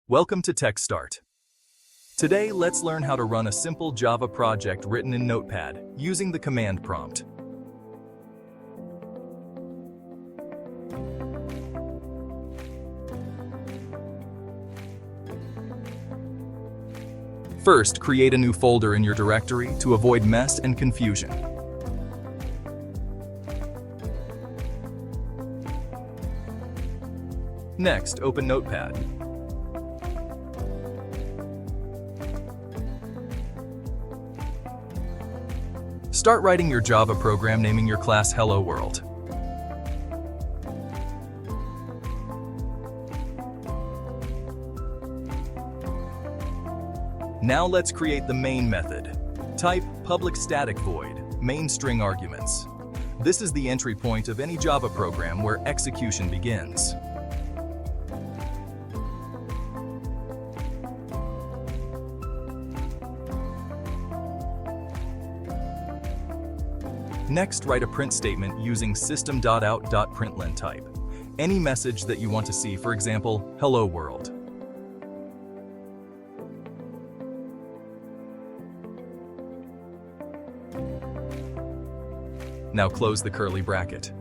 Welcome to Tech Start. Today, let's learn how to run a simple Java project written in Notepad using the command prompt. First, create a new folder in your directory to avoid mess and confusion. Next, open Notepad. Start writing your Java program naming your class Hello World. Now let's create the main method. Type public static void main string arguments. This is the entry point of any Java program where execution begins. Next, write a print statement using system.out.println type. Any message that you want to see, for example, Hello World. Now close the curly bracket.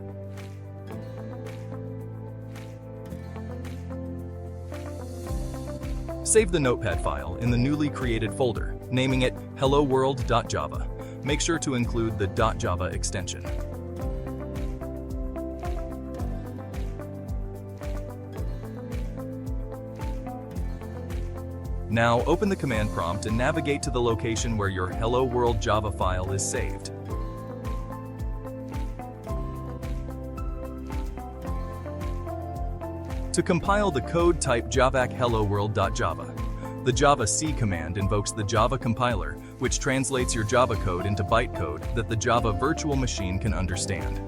Save the Notepad file in the newly created folder, naming it helloworld.java. Make sure to include the .java extension. Now open the command prompt and navigate to the location where your Hello World Java file is saved. To compile the code, type javac helloworld.java. The Java C command invokes the Java compiler, which translates your Java code into bytecode that the Java virtual machine can understand.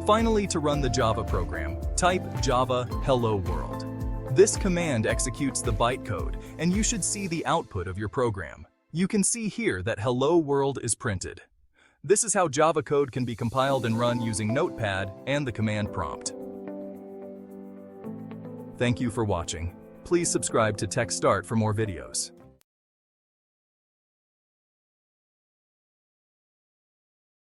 Finally, to run the Java program, type java hello world. This command executes the bytecode, and you should see the output of your program. You can see here that Hello World is printed. This is how Java code can be compiled and run using Notepad and the command prompt. Thank you for watching. Please subscribe to Tech Start for more videos.